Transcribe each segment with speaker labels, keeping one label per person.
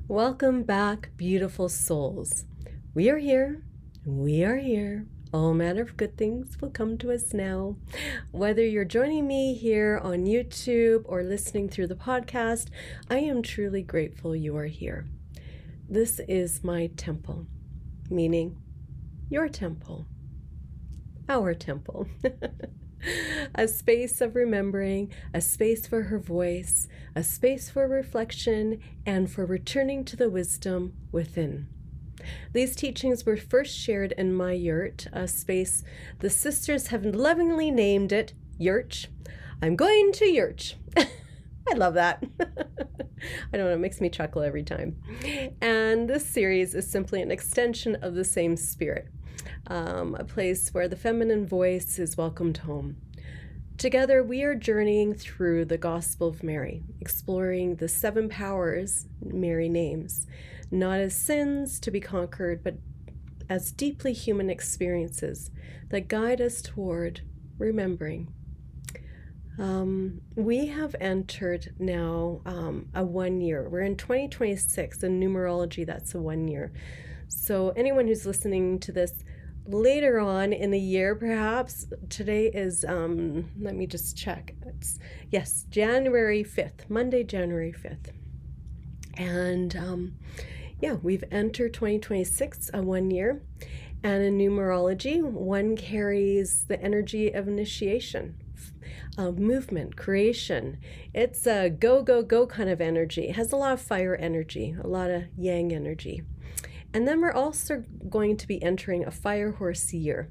Speaker 1: Welcome back, beautiful souls. We are here. We are here. All manner of good things will come to us now. Whether you're joining me here on YouTube or listening through the podcast, I am truly grateful you are here. This is my temple, meaning your temple, our temple. A space of remembering, a space for her voice, a space for reflection, and for returning to the wisdom within. These teachings were first shared in my yurt, a space the sisters have lovingly named it Yurt. I'm going to Yurt. I love that. I don't know, it makes me chuckle every time. And this series is simply an extension of the same spirit. A place where the feminine voice is welcomed home. Together, we are journeying through the Gospel of Mary, exploring the 7 powers Mary names, not as sins to be conquered, but as deeply human experiences that guide us toward remembering. We have entered now a 1 year. We're in 2026. In numerology, that's a 1 year. So anyone who's listening to this later on in the year, perhaps, today is, let me just check. Yes, January 5th, Monday, January 5th. And we've entered 2026, a 1 year. And in numerology, 1 carries the energy of initiation, of movement, creation. It's a go, go, go kind of energy. It has a lot of fire energy, a lot of yang energy. And then we're also going to be entering a fire horse year,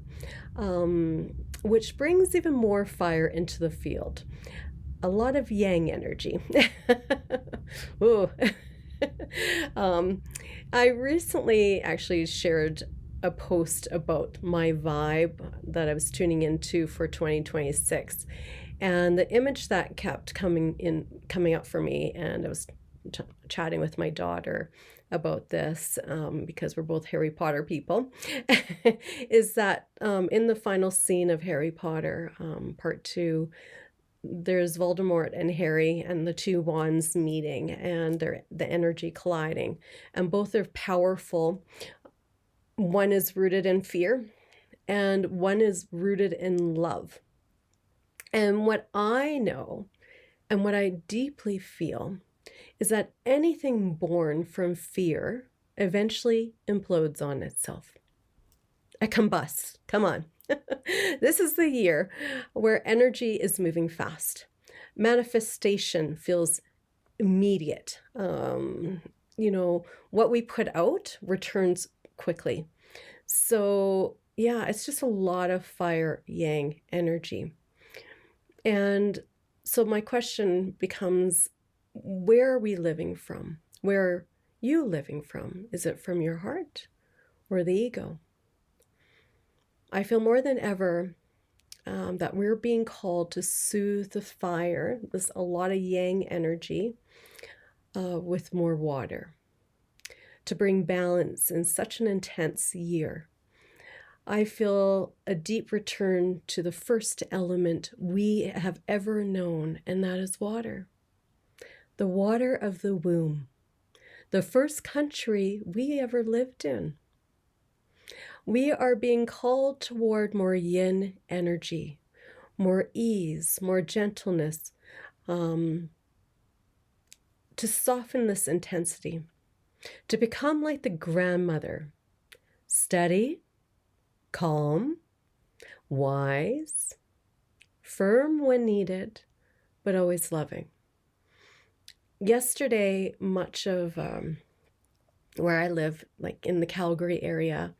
Speaker 1: which brings even more fire into the field. A lot of yang energy. Ooh. I recently actually shared a post about my vibe that I was tuning into for 2026. And the image that kept coming up for me, and I was chatting with my daughter about this because we're both Harry Potter people, is that in the final scene of Harry Potter, part 2, there's Voldemort and Harry and the 2 wands meeting and the energy colliding. And both are powerful. One is rooted in fear and one is rooted in love. And what I know and what I deeply feel is that anything born from fear eventually implodes on itself. It combusts. Come on. This is the year where energy is moving fast. Manifestation feels immediate. What we put out returns quickly. So, yeah, it's just a lot of fire yang energy. And so my question becomes, where are we living from? Where are you living from? Is it from your heart or the ego? I feel more than ever that we're being called to soothe the fire, there's a lot of yang energy, with more water, to bring balance in such an intense year. I feel a deep return to the first element we have ever known, and that is water. The water of the womb, the first country we ever lived in. We are being called toward more yin energy, more ease, more gentleness, to soften this intensity, to become like the grandmother, steady, calm, wise, firm when needed, but always loving. Yesterday, much of where I live, like in the Calgary area,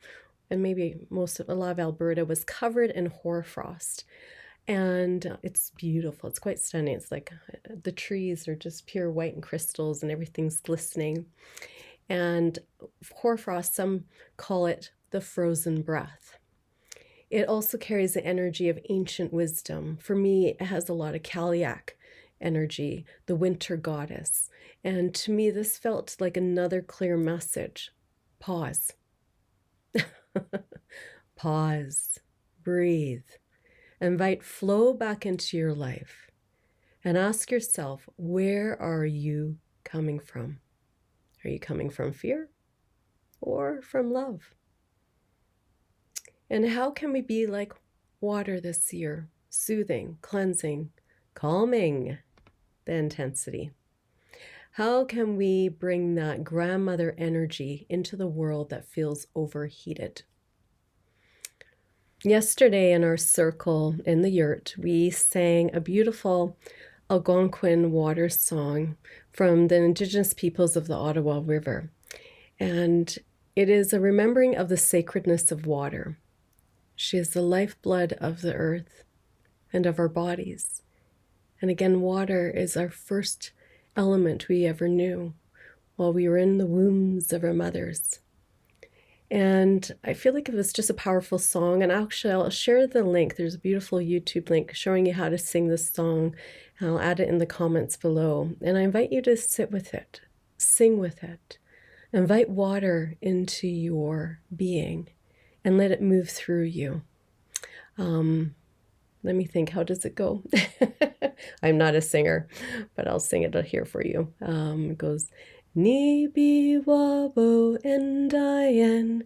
Speaker 1: and maybe a lot of Alberta, was covered in hoarfrost. And it's beautiful. It's quite stunning. It's like the trees are just pure white and crystals and everything's glistening. And hoarfrost, some call it the frozen breath. It also carries the energy of ancient wisdom. For me, it has a lot of Kaliak energy, the winter goddess. And to me, this felt like another clear message. Pause. Pause. Breathe. Invite flow back into your life. And ask yourself, where are you coming from? Are you coming from fear or from love? And how can we be like water this year, soothing, cleansing, calming the intensity? How can we bring that grandmother energy into the world that feels overheated? Yesterday in our circle in the yurt, we sang a beautiful Algonquin water song from the Indigenous peoples of the Ottawa River. And it is a remembering of the sacredness of water. She is the lifeblood of the earth and of our bodies. And again, water is our first element we ever knew while we were in the wombs of our mothers. And I feel like it was just a powerful song. And actually, I'll share the link. There's a beautiful YouTube link showing you how to sing this song. And I'll add it in the comments below. And I invite you to sit with it, sing with it, invite water into your being and let it move through you. Let me think, how does it go? I'm not a singer, but I'll sing it here for you. It goes, Nibi wabo endayen,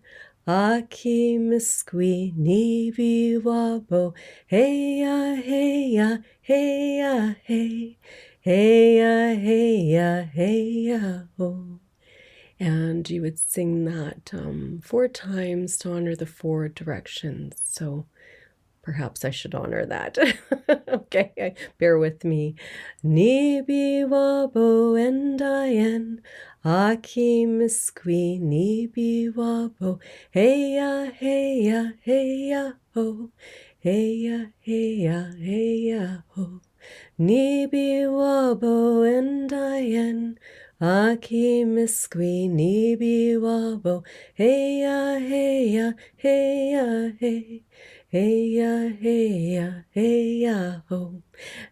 Speaker 1: aki miskwi, nibi wabo, heya, heya, heya, hey, heya, heya, heya, ho. And you would sing that 4 times to honor the 4 directions. So perhaps I should honor that. Okay, bear with me. Nibi wabo endayen, aki miskwi, nibi wabo, heya, heya, heya, ho, heya, heya, heya, ho. Nibi wabo endayen, aki miskwi, nibi wabo, heya, heya, heya, hey. Heya, heya, heya, ho.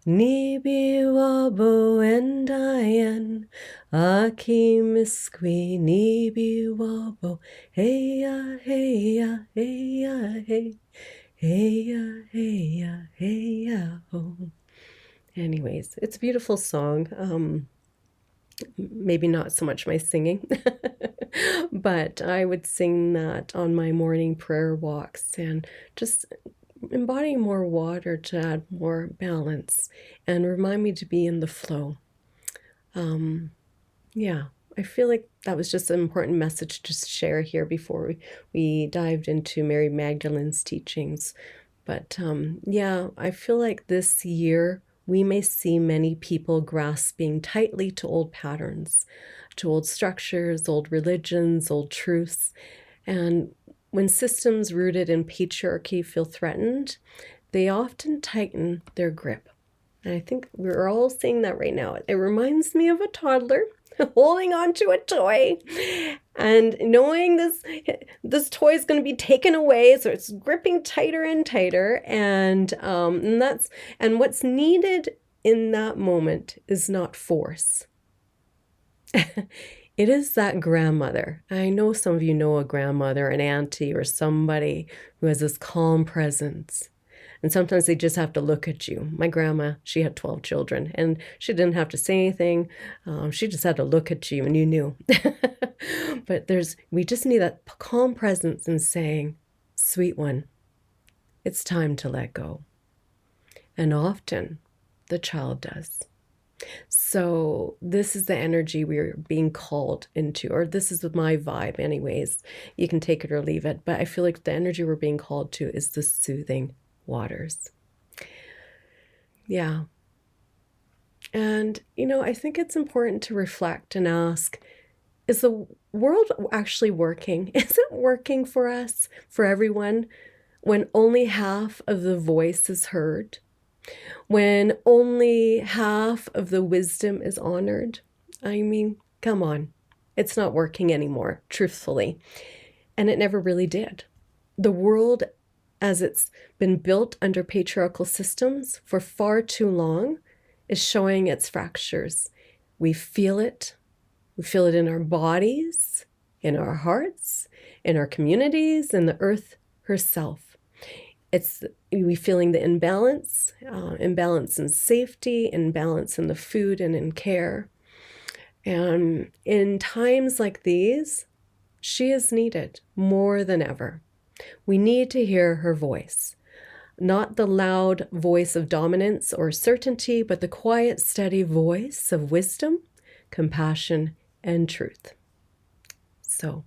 Speaker 1: Nibi wabo endayen, aki miskwi, nibi wabo, heya, heya, heya, hey. Heya, heya, heya, ho. Anyways, it's a beautiful song. Maybe not so much my singing, but I would sing that on my morning prayer walks and just embodying more water to add more balance and remind me to be in the flow. Yeah, I feel like that was just an important message to share here before we dived into Mary Magdalene's teachings. But yeah, I feel like this year we may see many people grasping tightly to old patterns, to old structures, old religions, old truths. And when systems rooted in patriarchy feel threatened, they often tighten their grip. And I think we're all seeing that right now. It reminds me of a toddler holding on to a toy and knowing this toy is going to be taken away, so it's gripping tighter and tighter, and what's needed in that moment is not force. It is that grandmother. I know some of you know a grandmother, an auntie, or somebody who has this calm presence. And sometimes they just have to look at you. My grandma, she had 12 children, and she didn't have to say anything. She just had to look at you, and you knew. But we just need that calm presence and saying, sweet one, it's time to let go. And often the child does. So this is the energy we're being called into, or this is my vibe anyways. You can take it or leave it, but I feel like the energy we're being called to is the soothing waters. Yeah. And, I think it's important to reflect and ask, is the world actually working? Is it working for us, for everyone, when only half of the voice is heard? When only half of the wisdom is honored? I mean, come on. It's not working anymore, truthfully. And it never really did. The world, as it's been built under patriarchal systems for far too long, is showing its fractures. We feel it. We feel it in our bodies, in our hearts, in our communities, in the earth herself. We feeling the imbalance in safety, imbalance in the food and in care. And in times like these, she is needed more than ever. We need to hear her voice, not the loud voice of dominance or certainty, but the quiet, steady voice of wisdom, compassion, and truth. So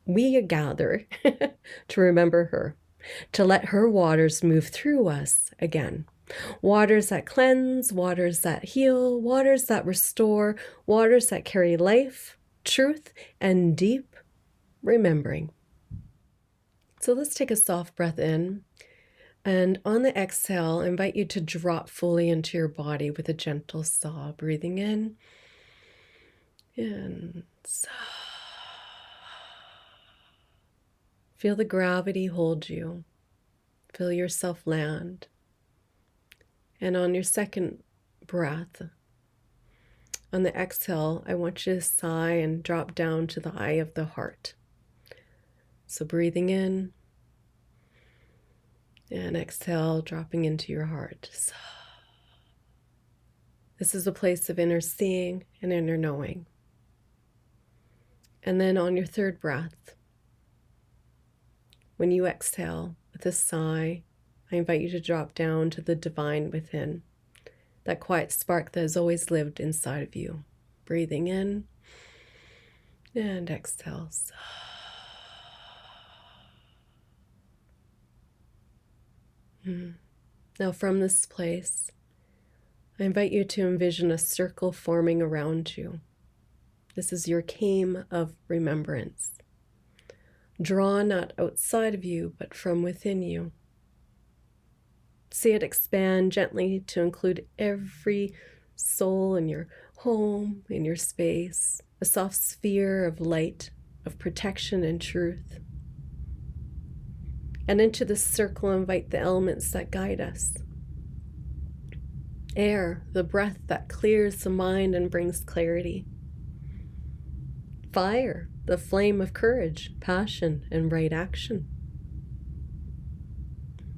Speaker 1: we gather to remember her, to let her waters move through us again. Waters that cleanse, waters that heal, waters that restore, waters that carry life, truth, and deep remembering. So let's take a soft breath in. And on the exhale, I invite you to drop fully into your body with a gentle sigh. Breathing in and sigh. Feel the gravity hold you. Feel yourself land. And on your second breath, on the exhale, I want you to sigh and drop down to the eye of the heart. So breathing in and exhale, dropping into your heart. This is a place of inner seeing and inner knowing. And then on your third breath, when you exhale with a sigh, I invite you to drop down to the divine within, that quiet spark that has always lived inside of you. Breathing in and exhale. Now from this place, I invite you to envision a circle forming around you. This is your cane of remembrance. Draw not outside of you, but from within you. See it expand gently to include every soul in your home, in your space, a soft sphere of light, of protection and truth. And into this circle, invite the elements that guide us. Air, the breath that clears the mind and brings clarity. Fire, the flame of courage, passion, and right action.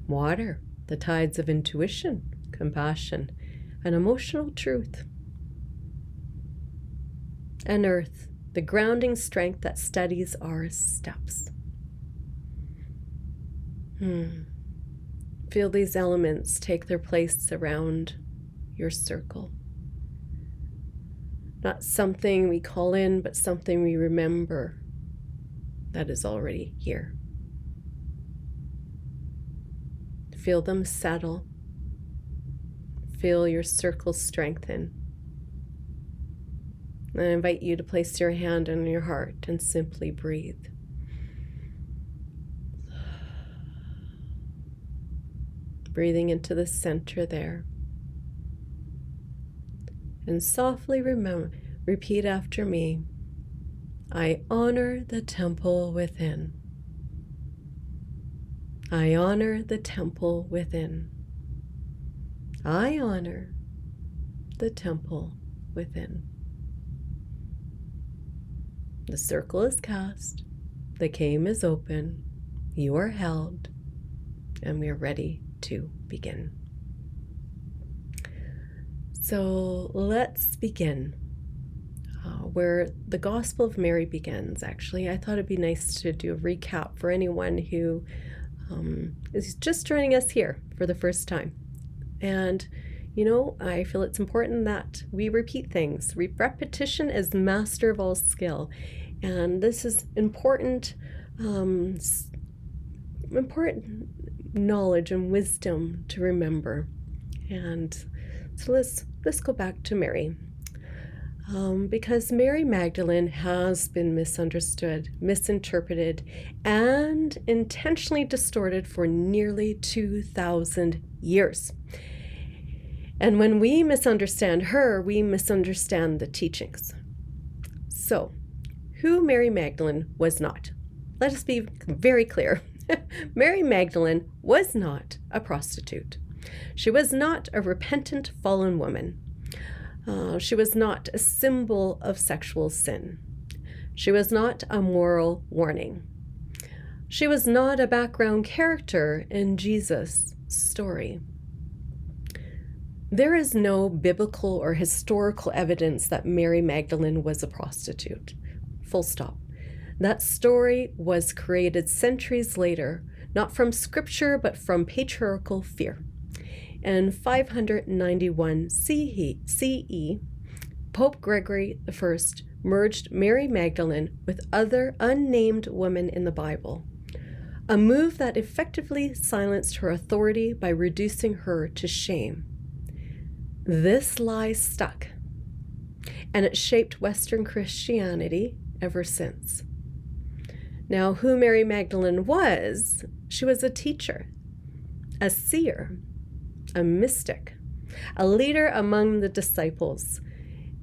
Speaker 1: Water, the tides of intuition, compassion, and emotional truth. And earth, the grounding strength that steadies our steps. Feel these elements take their place around your circle. Not something we call in, but something we remember that is already here. Feel them settle. Feel your circle strengthen. And I invite you to place your hand on your heart and simply breathe. Breathing into the center there. And softly repeat after me. I honor the temple within. I honor the temple within. I honor the temple within. The circle is cast. The cane is open. You are held. And we are ready to begin. So let's begin where the Gospel of Mary begins. Actually, I thought it'd be nice to do a recap for anyone who is just joining us here for the first time. And, I feel it's important that we repeat things. Repetition is master of all skill. And this is important knowledge and wisdom to remember. And so let's go back to Mary. Because Mary Magdalene has been misunderstood, misinterpreted, and intentionally distorted for nearly 2,000 years. And when we misunderstand her, we misunderstand the teachings. So, who Mary Magdalene was not. Let us be very clear. Mary Magdalene was not a prostitute. She was not a repentant fallen woman. She was not a symbol of sexual sin. She was not a moral warning. She was not a background character in Jesus' story. There is no biblical or historical evidence that Mary Magdalene was a prostitute. Full stop. That story was created centuries later, not from scripture, but from patriarchal fear. In 591 CE, Pope Gregory I merged Mary Magdalene with other unnamed women in the Bible, a move that effectively silenced her authority by reducing her to shame. This lie stuck, and it shaped Western Christianity ever since. Now, who Mary Magdalene was, she was a teacher, a seer, a mystic, a leader among the disciples,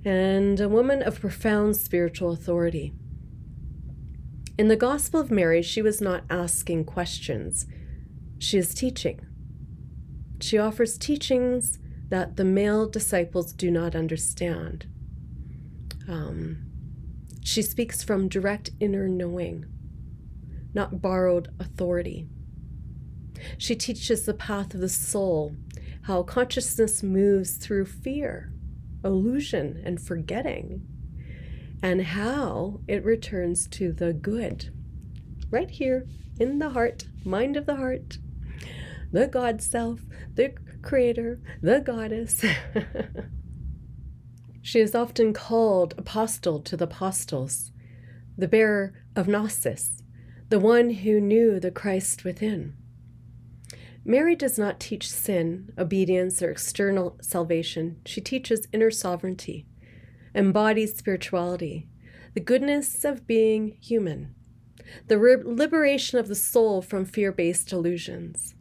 Speaker 1: and a woman of profound spiritual authority. In the Gospel of Mary, she was not asking questions. She is teaching. She offers teachings that the male disciples do not understand. She speaks from direct inner knowing, not borrowed authority. She teaches the path of the soul, how consciousness moves through fear, illusion, and forgetting, and how it returns to the good, right here in the heart, mind of the heart, the God self, the creator, the goddess. She is often called apostle to the apostles, the bearer of Gnosis, the one who knew the Christ within. Mary does not teach sin, obedience, or external salvation. She teaches inner sovereignty, embodies spirituality, the goodness of being human, the liberation of the soul from fear-based illusions.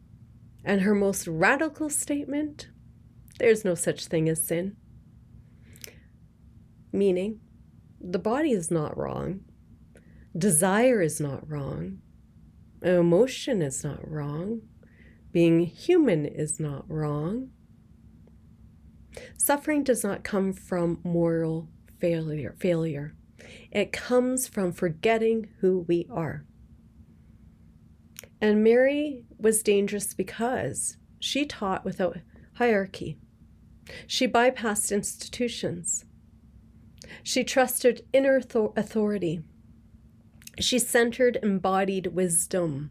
Speaker 1: And her most radical statement, there's no such thing as sin. Meaning, the body is not wrong, desire is not wrong, emotion is not wrong, being human is not wrong. Suffering does not come from moral failure. It comes from forgetting who we are. And Mary was dangerous because she taught without hierarchy. She bypassed institutions. She trusted inner authority. She centered embodied wisdom.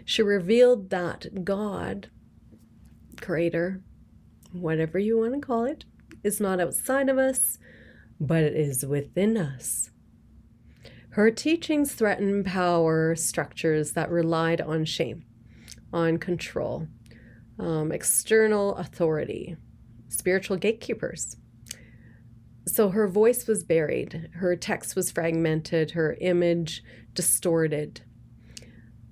Speaker 1: She revealed that God, creator, whatever you want to call it, is not outside of us, but it is within us. Her teachings threatened power structures that relied on shame, on control, external authority, spiritual gatekeepers. So her voice was buried, her text was fragmented, her image distorted.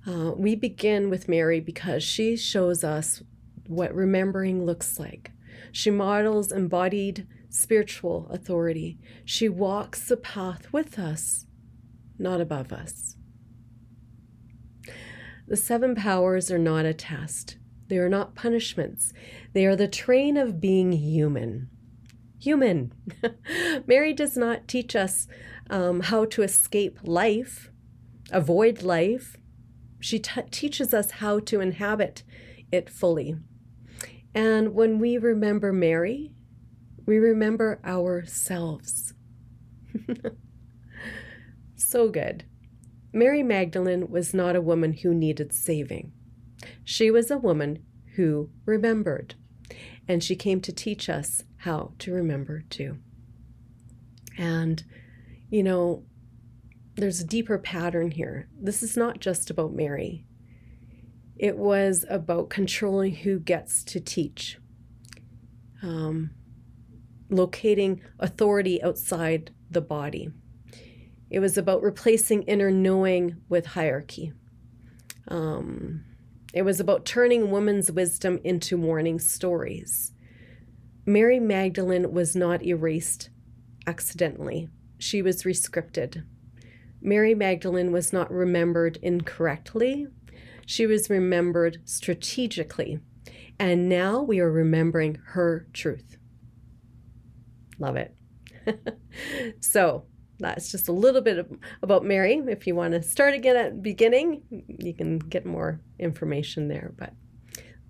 Speaker 1: We begin with Mary because she shows us what remembering looks like. She models embodied spiritual authority. She walks the path with us, not above us. The 7 powers are not a test. They are not punishments. They are the train of being human. Human. Mary does not teach us how to escape life, avoid life. She teaches us how to inhabit it fully. And when we remember Mary, we remember ourselves. So good. Mary Magdalene was not a woman who needed saving. She was a woman who remembered, and she came to teach us how to remember too. And, you know, there's a deeper pattern here. This is not just about Mary. It was about controlling who gets to teach, locating authority outside the body. It was about replacing inner knowing with hierarchy. It was about turning woman's wisdom into warning stories. Mary Magdalene was not erased accidentally. She was rescripted. Mary Magdalene was not remembered incorrectly. She was remembered strategically. And now we are remembering her truth. Love it. So that's just a little bit about Mary. If you want to start again at the beginning, you can get more information there. But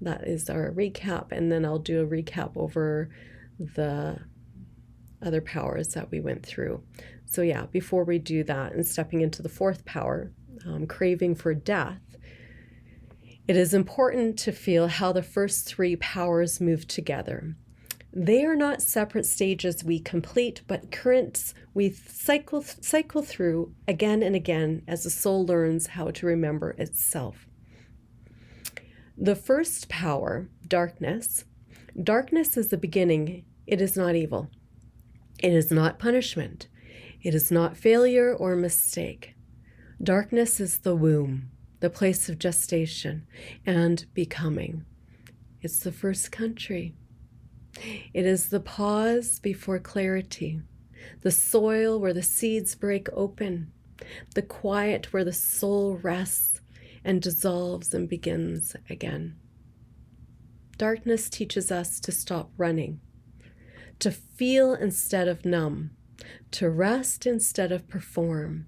Speaker 1: That is our recap, and then I'll do a recap over the other powers that we went through. So yeah, before we do that and stepping into the fourth power, craving for death, it is important to feel how the first three powers move together. They are not separate stages we complete, but currents we cycle through again and again as the soul learns how to remember itself. The first power, darkness. Darkness is the beginning. It is not evil. It is not punishment. It is not failure or mistake. Darkness is the womb, the place of gestation and becoming. It's the first country. It is the pause before clarity, the soil where the seeds break open, the quiet where the soul rests and dissolves and begins again. Darkness teaches us to stop running, to feel instead of numb, to rest instead of perform,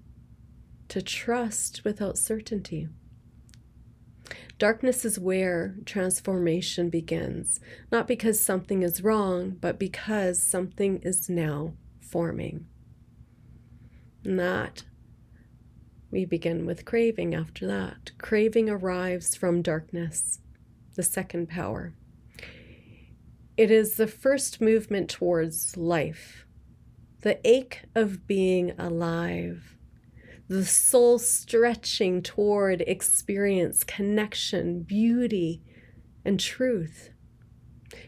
Speaker 1: to trust without certainty. Darkness is where transformation begins, not because something is wrong, but because something is now forming. And that we begin with craving after that. Craving arrives from darkness, the second power. It is the first movement towards life, the ache of being alive, the soul stretching toward experience, connection, beauty, and truth.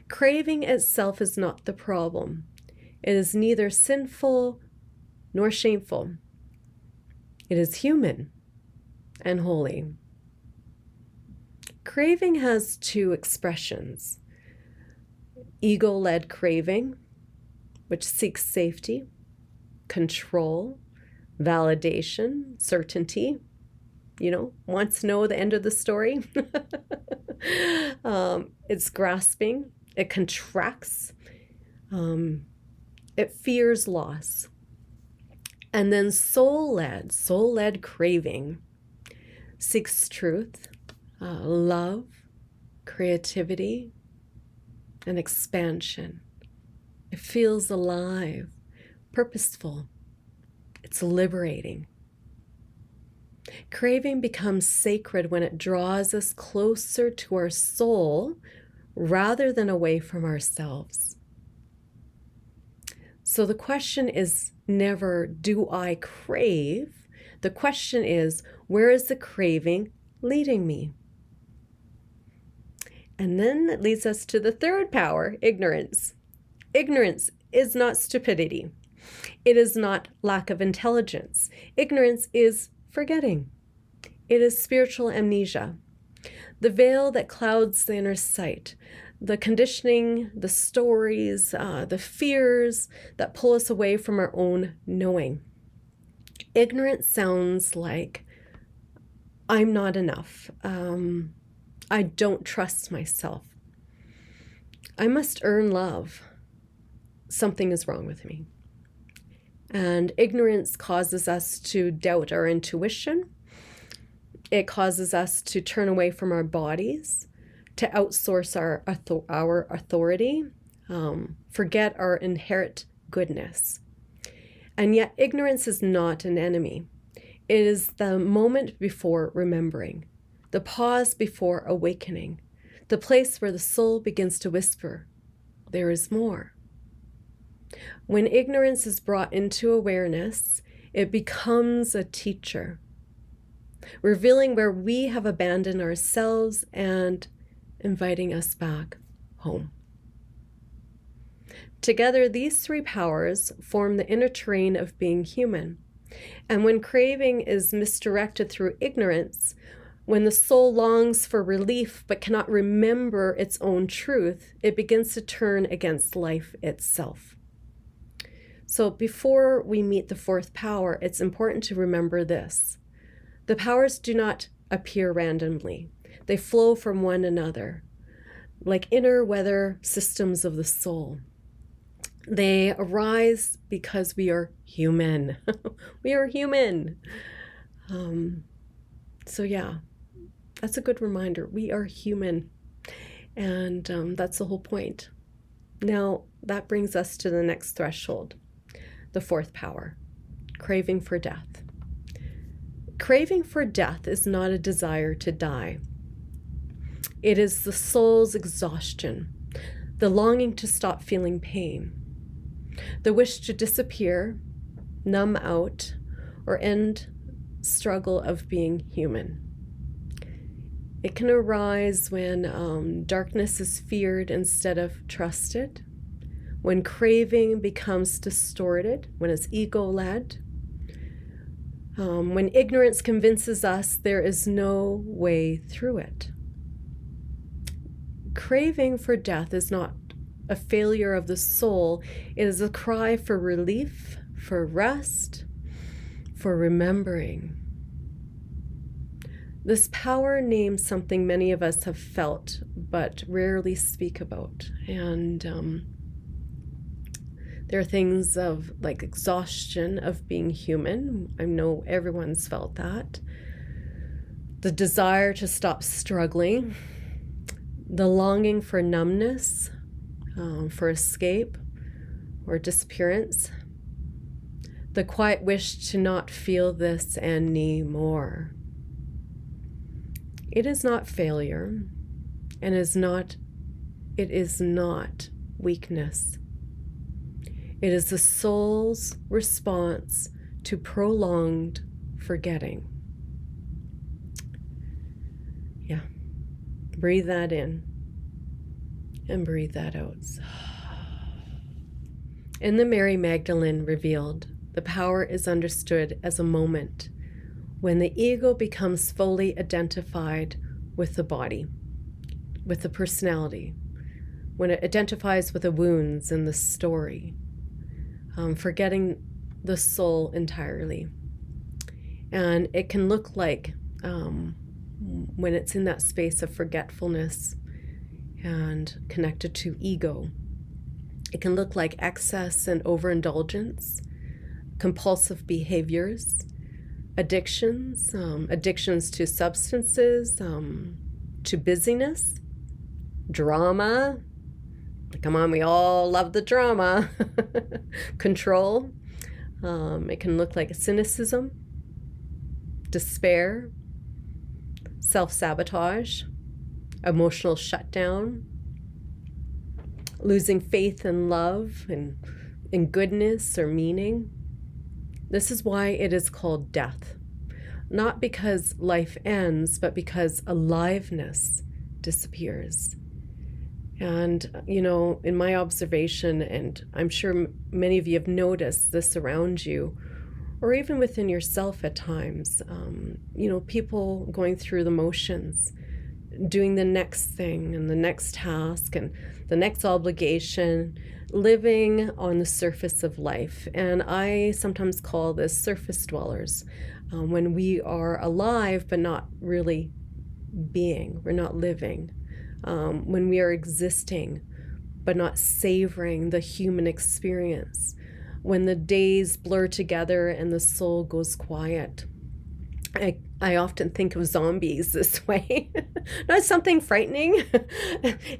Speaker 1: Craving itself is not the problem. It is neither sinful nor shameful. It is human and holy. Craving has two expressions. Ego-led craving, which seeks safety, control, validation, certainty, wants to know the end of the story. It's grasping, it contracts, it fears loss. And then soul-led craving seeks truth, love, creativity, and expansion. It feels alive, purposeful. It's liberating. Craving becomes sacred when it draws us closer to our soul rather than away from ourselves. So the question is never, do I crave? The question is, where is the craving leading me? And then that leads us to the third power, ignorance. Ignorance is not stupidity. It is not lack of intelligence. Ignorance is forgetting. It is spiritual amnesia, the veil that clouds the inner sight, the conditioning, the stories, the fears that pull us away from our own knowing. Ignorance sounds like, I'm not enough. I don't trust myself. I must earn love. Something is wrong with me. And ignorance causes us to doubt our intuition. It causes us to turn away from our bodies, to outsource our authority, forget our inherent goodness. And yet ignorance is not an enemy. It is the moment before remembering, the pause before awakening, the place where the soul begins to whisper, there is more. When ignorance is brought into awareness, it becomes a teacher, revealing where we have abandoned ourselves and inviting us back home. Together, these three powers form the inner terrain of being human. And when craving is misdirected through ignorance, when the soul longs for relief but cannot remember its own truth, it begins to turn against life itself. So before we meet the fourth power, it's important to remember this. The powers do not appear randomly. They flow from one another, like inner weather systems of the soul. They arise because we are human. We are human. So yeah, that's a good reminder. We are human. And that's the whole point. Now, that brings us to the next threshold, the fourth power, craving for death. Craving for death is not a desire to die. It is the soul's exhaustion, the longing to stop feeling pain, the wish to disappear, numb out, or end struggle of being human. It can arise when darkness is feared instead of trusted, when craving becomes distorted, when it's ego-led, when ignorance convinces us there is no way through it. Craving for death is not a failure of the soul. It is a cry for relief, for rest, for remembering. This power names something many of us have felt but rarely speak about. And there are things of like exhaustion of being human. I know everyone's felt that. The desire to stop struggling, the longing for numbness, for escape or disappearance, the quiet wish to not feel this anymore. It is not failure, and it is not weakness. It is the soul's response to prolonged forgetting. Yeah. Breathe that in and breathe that out. In the Mary Magdalene revealed, the power is understood as a moment when the ego becomes fully identified with the body, with the personality, when it identifies with the wounds and the story, forgetting the soul entirely. And it can look like when it's in that space of forgetfulness and connected to ego, it can look like excess and overindulgence, compulsive behaviors, addictions, addictions to substances, to busyness, drama. Come on, we all love the drama. Control. It can look like cynicism, despair, self-sabotage, emotional shutdown, losing faith in love and in goodness or meaning. This is why it is called death. Not because life ends, but because aliveness disappears. And, you know, in my observation, and I'm sure many of you have noticed this around you, or even within yourself at times, you know, people going through the motions, doing the next thing and the next task and the next obligation, living on the surface of life. And I sometimes call this surface dwellers, when we are alive but not really being, we're not living, when we are existing but not savoring the human experience, when the days blur together and the soul goes quiet. I often think of zombies this way, not something frightening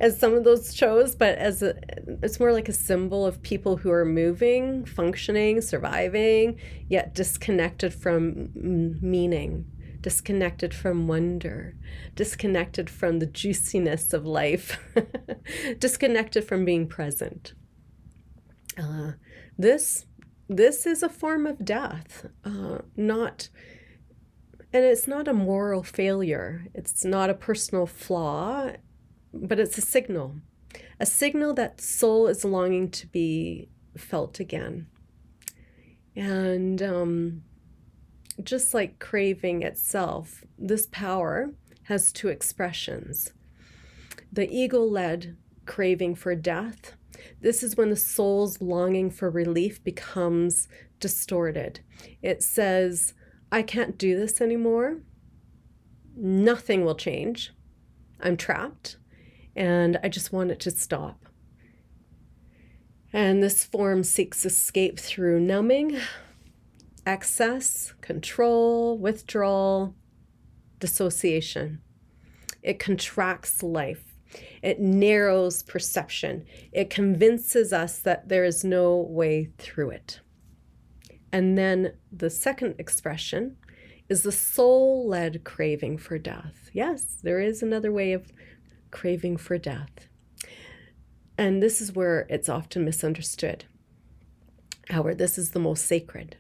Speaker 1: as some of those shows, but it's more like a symbol of people who are moving, functioning, surviving, yet disconnected from meaning, disconnected from wonder, disconnected from the juiciness of life, disconnected from being present. This is a form of death, and it's not a moral failure. It's not a personal flaw, but it's a signal that soul is longing to be felt again. And just like craving itself, this power has two expressions. The ego-led craving for death, this is when the soul's longing for relief becomes distorted. It says, I can't do this anymore. Nothing will change. I'm trapped, and I just want it to stop. And this form seeks escape through numbing, excess, control, withdrawal, dissociation. It contracts life. It narrows perception. It convinces us that there is no way through it. And then the second expression is the soul-led craving for death. Yes, there is another way of craving for death. And this is where it's often misunderstood. However, this is the most sacred.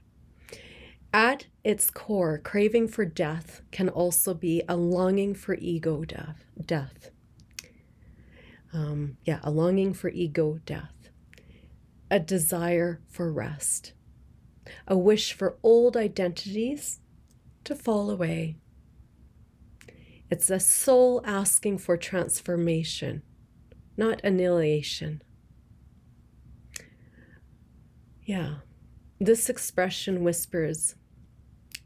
Speaker 1: At its core, craving for death can also be a longing for ego death. A longing for ego death. A desire for rest. A wish for old identities to fall away. It's a soul asking for transformation, not annihilation. Yeah, this expression whispers,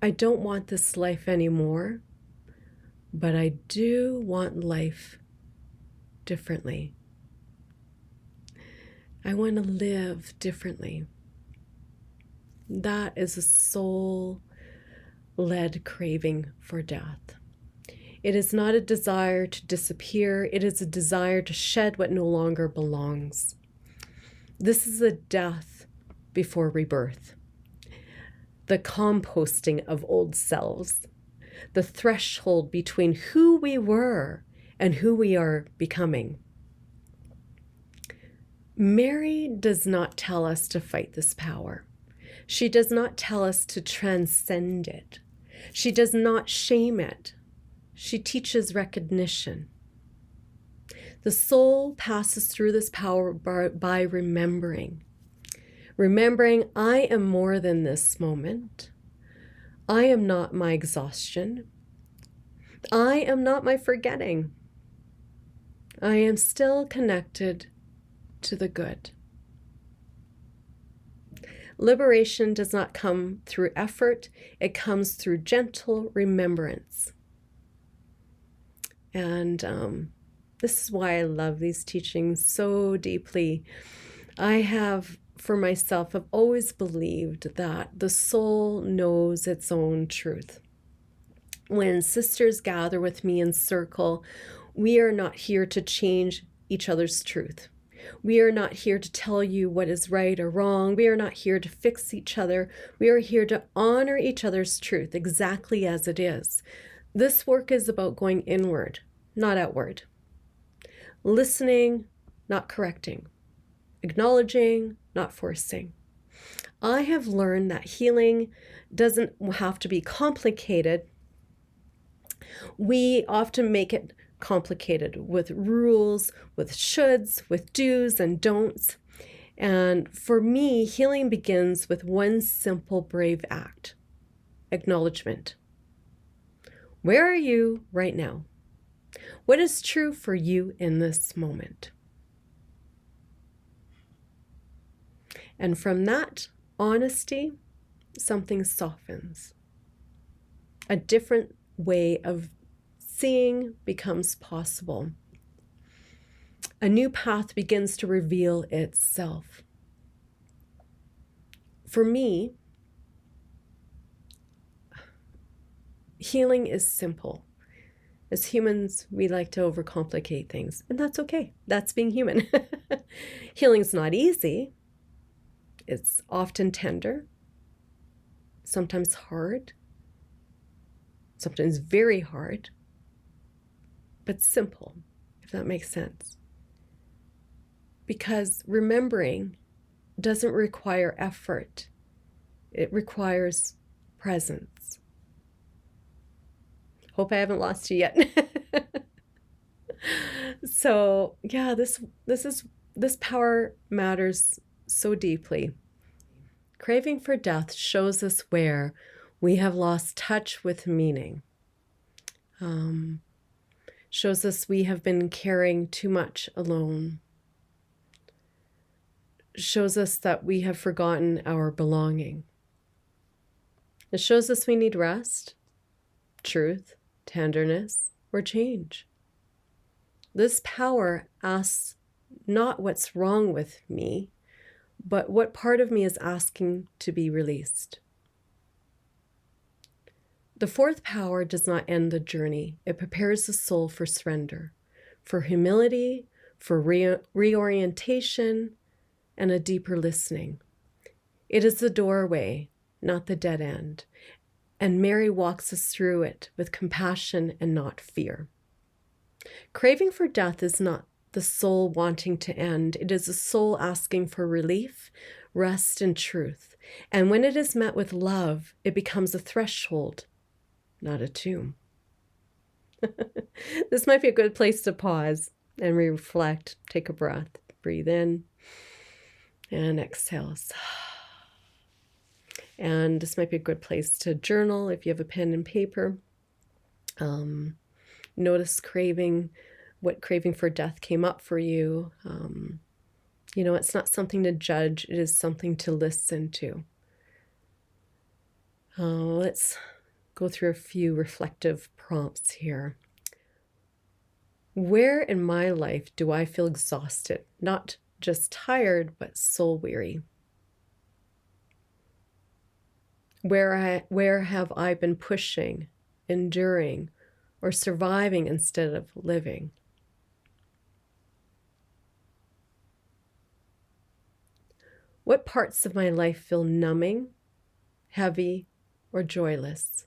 Speaker 1: I don't want this life anymore, but I do want life differently. I want to live differently. That is a soul-led craving for death. It is not a desire to disappear. It is a desire to shed what no longer belongs. This is a death before rebirth. The composting of old selves. The threshold between who we were and who we are becoming. Mary does not tell us to fight this power. She does not tell us to transcend it. She does not shame it. She teaches recognition. The soul passes through this power by remembering. Remembering, I am more than this moment. I am not my exhaustion. I am not my forgetting. I am still connected to the good. Liberation does not come through effort. It comes through gentle remembrance. And this is why I love these teachings so deeply. I have, for myself, I've always believed that the soul knows its own truth. When sisters gather with me in circle, we are not here to change each other's truth. We are not here to tell you what is right or wrong. We are not here to fix each other. We are here to honor each other's truth exactly as it is. This work is about going inward, not outward. Listening, not correcting. Acknowledging, not forcing. I have learned that healing doesn't have to be complicated. We often make it complicated with rules, with shoulds, with do's and don'ts. And for me, healing begins with one simple, brave act: acknowledgement. Where are you right now? What is true for you in this moment? And from that honesty, something softens. A different way of seeing becomes possible. A new path begins to reveal itself. For me, healing is simple. As humans, we like to overcomplicate things, and that's okay. That's being human. Healing's not easy. It's often tender, sometimes hard, sometimes very hard, but simple, if that makes sense. Because remembering doesn't require effort. It requires presence. Hope I haven't lost you yet. So yeah, this power matters so deeply. Craving for death shows us where we have lost touch with meaning. Shows us we have been carrying too much alone. Shows us that we have forgotten our belonging. It shows us we need rest, truth, tenderness, or change. This power asks not what's wrong with me, but what part of me is asking to be released. The fourth power does not end the journey. It prepares the soul for surrender. for humility, for reorientation, and a deeper listening. It is the doorway, not the dead end, and Mary walks us through it with compassion and not fear. Craving for death is not the soul wanting to end. It is the soul asking for relief, rest, and truth. And when it is met with love, it becomes a threshold, not a tomb. This might be a good place to pause and reflect. Take a breath. Breathe in and exhale. And this might be a good place to journal if you have a pen and paper. Notice what craving for death came up for you. It's not something to judge. It is something to listen to. Let's go through a few reflective prompts here. Where in my life do I feel exhausted? Not just tired, but soul weary. Where have I been pushing, enduring, or surviving instead of living? What parts of my life feel numbing, heavy, or joyless?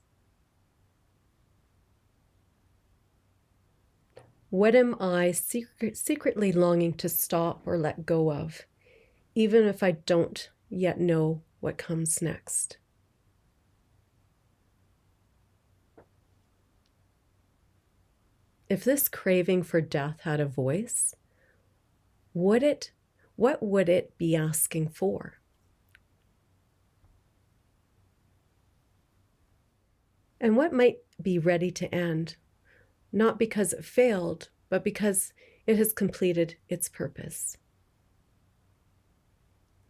Speaker 1: What am I secretly longing to stop or let go of, even if I don't yet know what comes next? If this craving for death had a voice, what would it be asking for? And what might be ready to end, not because it failed, but because it has completed its purpose?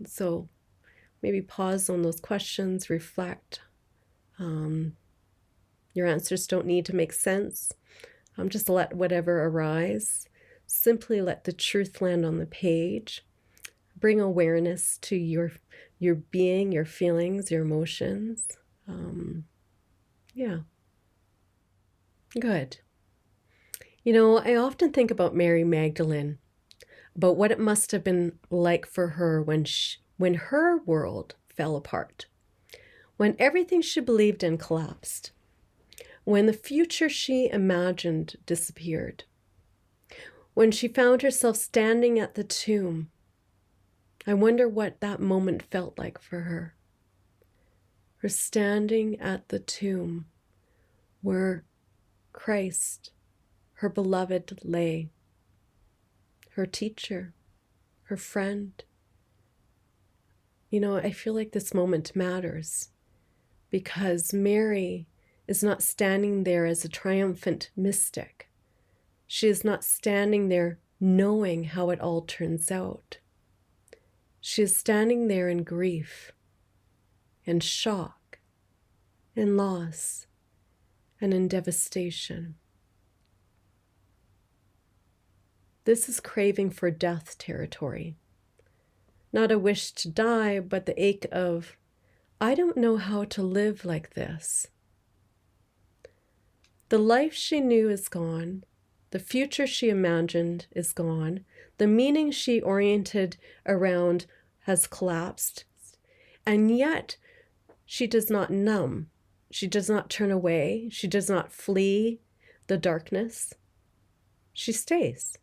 Speaker 1: So maybe pause on those questions, reflect. Your answers don't need to make sense. Just let whatever arise. Simply let the truth land on the page. Bring awareness to your being, your feelings, your emotions. Yeah. Good. I often think about Mary Magdalene, about what it must have been like for her when her world fell apart, when everything she believed in collapsed, when the future she imagined disappeared, when she found herself standing at the tomb. I wonder what that moment felt like for her. Her standing at the tomb where Christ, her beloved, lay, her teacher, her friend. I feel like this moment matters because Mary is not standing there as a triumphant mystic. She is not standing there knowing how it all turns out. She is standing there in grief, in shock, in loss, and in devastation. This is craving for death territory. Not a wish to die, but the ache of, I don't know how to live like this. The life she knew is gone. The future she imagined is gone. The meaning she oriented around has collapsed. And yet, she does not numb. She does not turn away. She does not flee the darkness. She stays.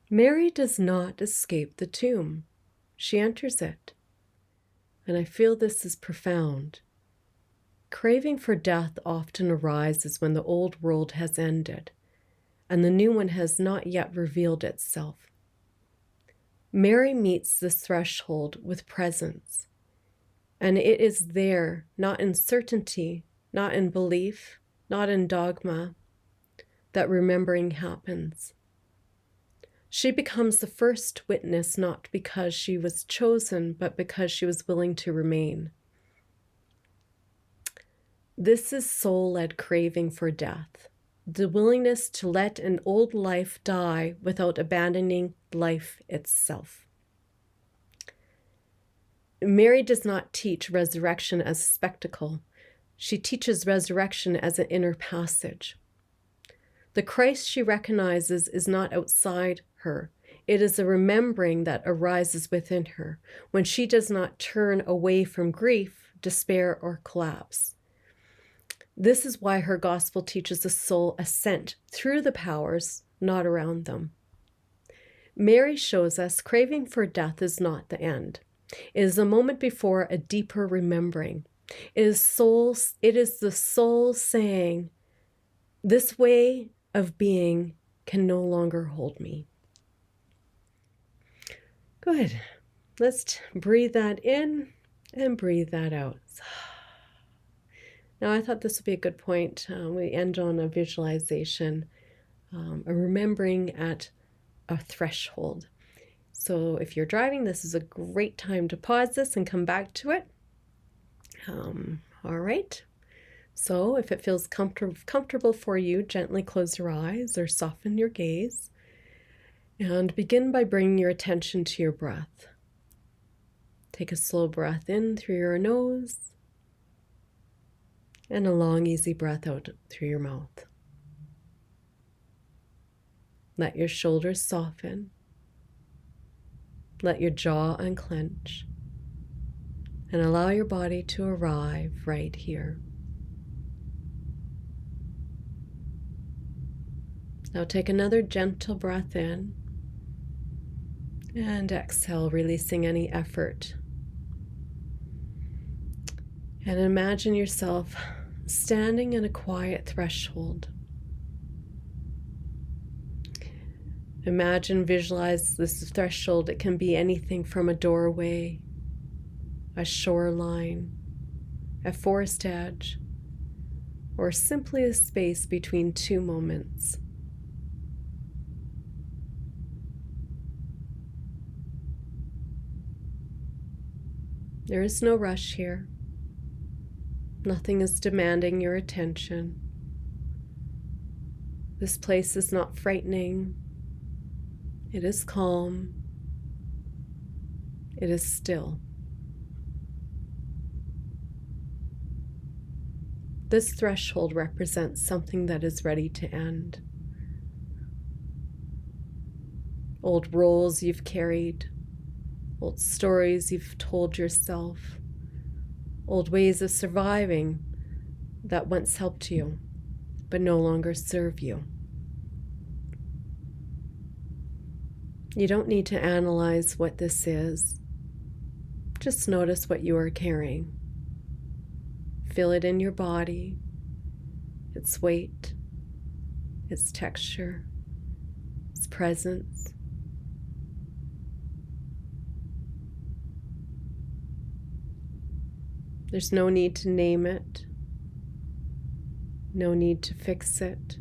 Speaker 1: Mary does not escape the tomb. She enters it. And I feel this is profound. Craving for death often arises when the old world has ended and the new one has not yet revealed itself. Mary meets this threshold with presence, and it is there, not in certainty, not in belief, not in dogma, that remembering happens. She becomes the first witness, not because she was chosen, but because she was willing to remain. This is soul-led craving for death, the willingness to let an old life die without abandoning life itself. Mary does not teach resurrection as a spectacle. She teaches resurrection as an inner passage. The Christ she recognizes is not outside her. It is a remembering that arises within her when she does not turn away from grief, despair, or collapse. This is why her gospel teaches the soul ascent through the powers, not around them. Mary shows us craving for death is not the end. It is a moment before a deeper remembering. It is the soul saying, this way of being can no longer hold me. Good. Let's breathe that in and breathe that out. Now, I thought this would be a good point. We end on a visualization, a remembering at a threshold. So if you're driving, this is a great time to pause this and come back to it. All right. So if it feels comfortable for you, gently close your eyes or soften your gaze. And begin by bringing your attention to your breath. Take a slow breath in through your nose and a long, easy breath out through your mouth. Let your shoulders soften. Let your jaw unclench. And allow your body to arrive right here. Now take another gentle breath in. And exhale, releasing any effort. And imagine yourself standing in a quiet threshold. Visualize this threshold. It can be anything from a doorway, a shoreline, a forest edge, or simply a space between two moments. There is no rush here. Nothing is demanding your attention. This place is not frightening. It is calm. It is still. This threshold represents something that is ready to end. Old roles you've carried, old stories you've told yourself, old ways of surviving that once helped you, but no longer serve you. You don't need to analyze what this is. Just notice what you are carrying. Feel it in your body, its weight, its texture, its presence. There's no need to name it, no need to fix it.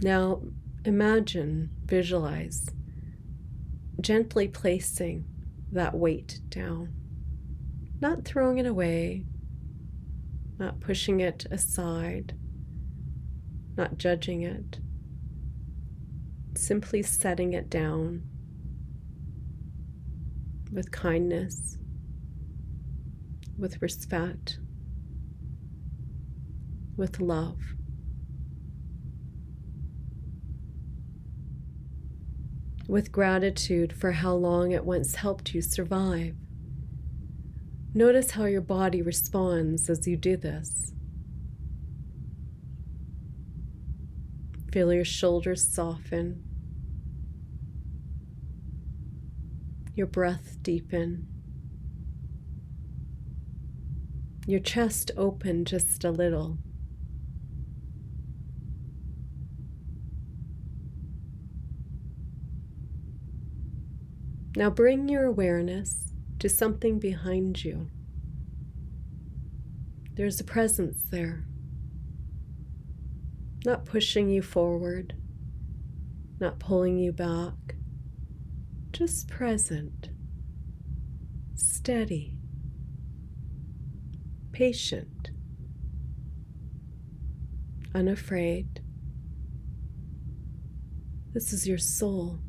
Speaker 1: Now imagine, visualize, gently placing that weight down, not throwing it away, not pushing it aside, not judging it, simply setting it down with kindness, with respect, with love. With gratitude for how long it once helped you survive. Notice how your body responds as you do this. Feel your shoulders soften, your breath deepen, your chest open just a little. Now bring your awareness to something behind you. There's a presence there, not pushing you forward, not pulling you back, just present, steady, patient, unafraid. This is your soul.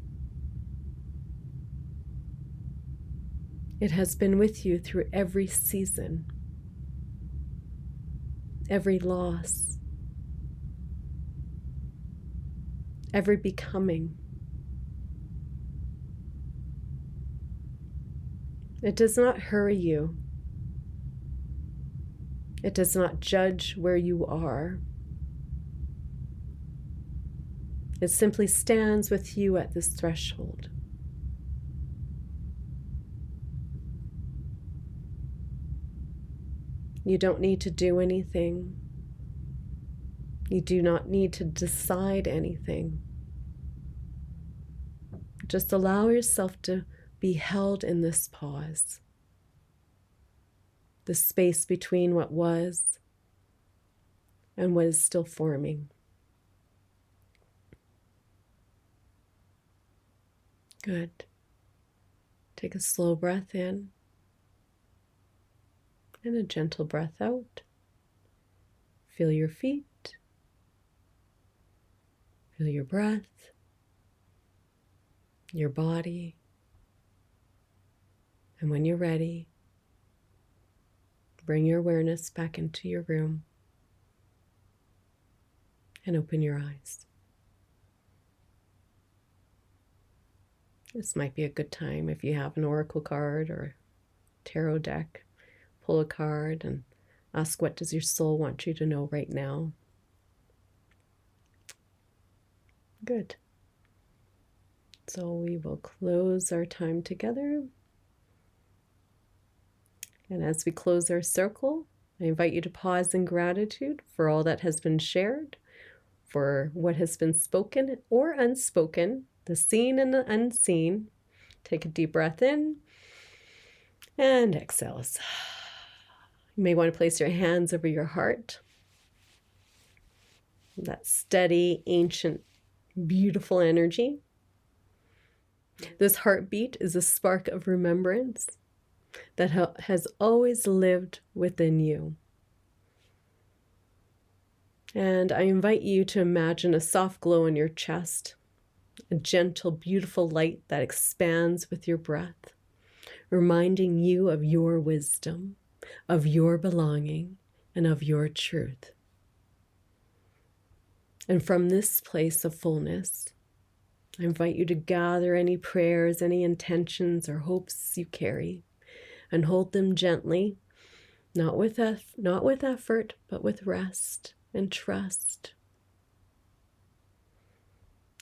Speaker 1: It has been with you through every season, every loss, every becoming. It does not hurry you. It does not judge where you are. It simply stands with you at this threshold. You don't need to do anything. You do not need to decide anything. Just allow yourself to be held in this pause, the space between what was and what is still forming. Good. Take a slow breath in and a gentle breath out. Feel your feet. Feel your breath, your body. And when you're ready, bring your awareness back into your room and open your eyes. This might be a good time if you have an oracle card or a tarot deck. Pull a card and ask, what does your soul want you to know right now? Good. So we will close our time together. And as we close our circle, I invite you to pause in gratitude for all that has been shared, for what has been spoken or unspoken, the seen and the unseen. Take a deep breath in and exhale. You may want to place your hands over your heart. That steady, ancient, beautiful energy. This heartbeat is a spark of remembrance that has always lived within you. And I invite you to imagine a soft glow in your chest, a gentle, beautiful light that expands with your breath, reminding you of your wisdom, of your belonging, and of your truth. And from this place of fullness, I invite you to gather any prayers, any intentions or hopes you carry, and hold them gently, not with effort, but with rest and trust.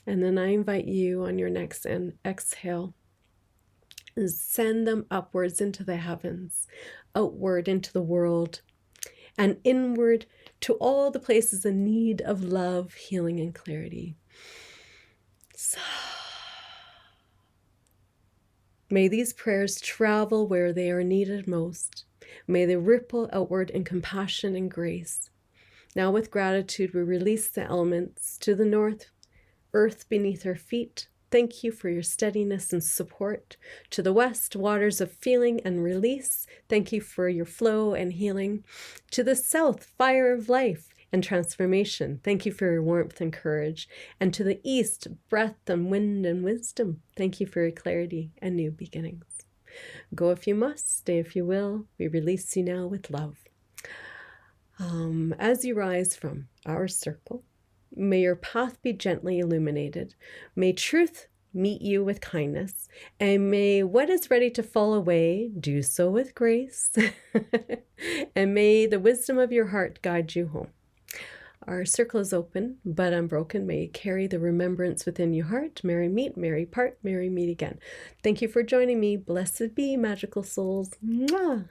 Speaker 1: And then I invite you on your next exhale, and send them upwards into the heavens, outward into the world, and inward to all the places in need of love, healing, and clarity. So, may these prayers travel where they are needed most. May they ripple outward in compassion and grace. Now with gratitude, we release the elements to the north, earth beneath our feet. Thank you for your steadiness and support. To the west, waters of feeling and release. Thank you for your flow and healing. To the south, fire of life and transformation. Thank you for your warmth and courage. And to the east, breath and wind and wisdom. Thank you for your clarity and new beginnings. Go if you must, stay if you will. We release you now with love. As you rise from our circle, may your path be gently illuminated. May truth meet you with kindness, and may what is ready to fall away do so with grace. And may the wisdom of your heart guide you home. Our circle is open, but unbroken. May you carry the remembrance within your heart. Merry meet, merry part, merry meet again. Thank you for joining me. Blessed be, magical souls. Mwah!